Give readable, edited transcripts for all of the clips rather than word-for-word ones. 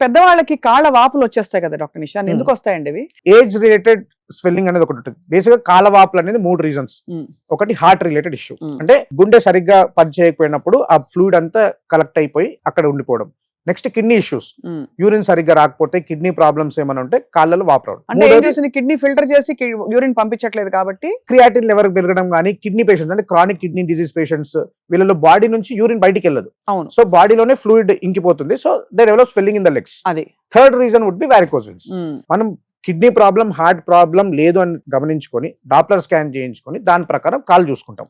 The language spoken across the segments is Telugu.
పెద్దవాళ్ళకి కాళ్ళ వాపులు వచ్చేస్తాయి కదా డాక్టర్ నిషాన్, ఎందుకు వస్తాయండి అవి? ఏజ్ రిలేటెడ్ స్వెల్లింగ్ అనేది ఒకటి ఉంటుంది. బేసిక్ గా కాలవాపులు అనేది 3 రీజన్స్. ఒకటి హార్ట్ రిలేటెడ్ ఇష్యూ, అంటే గుండె సరిగ్గా పని చేయకపోయినప్పుడు ఆ ఫ్లూయిడ్ అంతా కలెక్ట్ అయిపోయి అక్కడ ఉండిపోవడం. నెక్స్ట్ కిడ్నీ ఇష్యూస్, యూరిన్ సరిగ్గా రాకపోతే కిడ్నీ ప్రాబ్లమ్స్ ఏమైనా ఉంటే కాళ్ళలో వాపు రావడం. అంటే కిడ్నీ ఫిల్టర్ చేసి యూరిన్ పంపించట్లేదు కాబట్టి క్రియాటిన్ లెవెల్ పెరగడం కానీ, కిడ్నీ పేషెంట్స్ అంటే క్రానిక్ కిడ్నీ డిసీజ్ పేషెంట్స్, వీళ్ళలో బాడీ నుంచి యూరిన్ బయటికి వెళ్ళదు. అవును. సో బాడీలోనే ఫ్లూయిడ్ ఇంకిపోతుంది. So they develop swelling in the legs. అది third reason would be varicose veins. మనం కిడ్నీ ప్రాబ్లం, హార్ట్ ప్రాబ్లం లేదు అని గమనించుకొని డాప్లర్ స్కాన్ చేయించుకొని దాని ప్రకారం కాళ్ళు చూసుకుంటాం.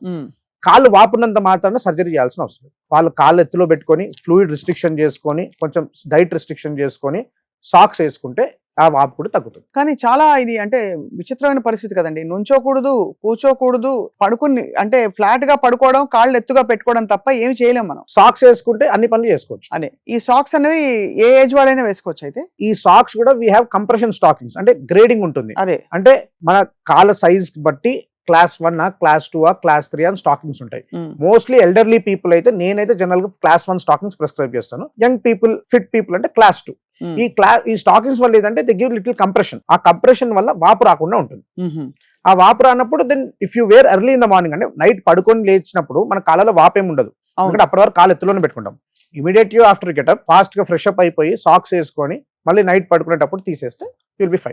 కాళ్ళు వాపునంత మాత్రాన సర్జరీ చేయాల్సిన అవసరం లేదు. వాళ్ళు కాళ్ళు ఎత్తులో పెట్టుకొని ఫ్లూయిడ్ రిస్ట్రిక్షన్ చేసుకొని, కొంచెం డైట్ రిస్ట్రిక్షన్ చేసుకొని సాక్స్ వేసుకుంటే ఆ వాపు కూడా తగ్గుతుంది. కానీ చాలా ఇది అంటే విచిత్రమైన పరిస్థితి కదండి. నుంచోకూడదు, కూర్చోకూడదు, పడుకుని అంటే ఫ్లాట్ గా పడుకోవడం, కాళ్ళు ఎత్తుగా పెట్టుకోవడం తప్ప ఏమి చేయలేం మనం. సాక్స్ వేసుకుంటే అన్ని పనులు చేసుకోవచ్చు. అదే ఈ సాక్స్ అనేవి ఏ ఏజ్ వాళ్ళైనా వేసుకోవచ్చు. అయితే ఈ సాక్స్ కూడా వీ హ్యావ్ కంప్రెషన్ స్టాకింగ్స్, అంటే గ్రేడింగ్ ఉంటుంది. అదే అంటే మన కాళ్ళ సైజ్ బట్టి క్లాస్ 1, క్లాస్ 2, క్లాస్ 3 అని స్టాకింగ్స్ ఉంటాయి. మోస్ట్లీ ఎల్డర్లీ పీపుల్ అయితే నేనైతే జనరల్ గా క్లాస్ 1 స్టాకింగ్స్ ప్రిస్క్రైబ్ చేస్తాను. యంగ్ పీపుల్, ఫిట్ పీపుల్ అంటే క్లాస్ 2. ఈ స్టాకింగ్స్ వల్ల ఏంటంటే దే గివ్ లిటిల్ కంప్రెషన్. ఆ కంప్రెషన్ వల్ల వాపు రాకుండా ఉంటుంది. ఆ వాపు రానప్పుడు then if you wear early in the morning, అంటే నైట్ పడుకొని లేచినప్పుడు మన కాళ్ళలో వాపేం ఉండదు. ఎందుకంటే అప్పటి వరకు కాళ్ళు ఎత్తులోనే పెట్టుకుంటాం. ఇమీడియట్ ఆఫ్టర్ గెటప్ ఫాస్ట్ గా ఫ్రెష్ అప్ అయిపోయి సాక్స్ వేసుకొని మళ్ళీ నైట్ పడుకునేటప్పుడు తీసేస్తే విల్ బి ఫైన్.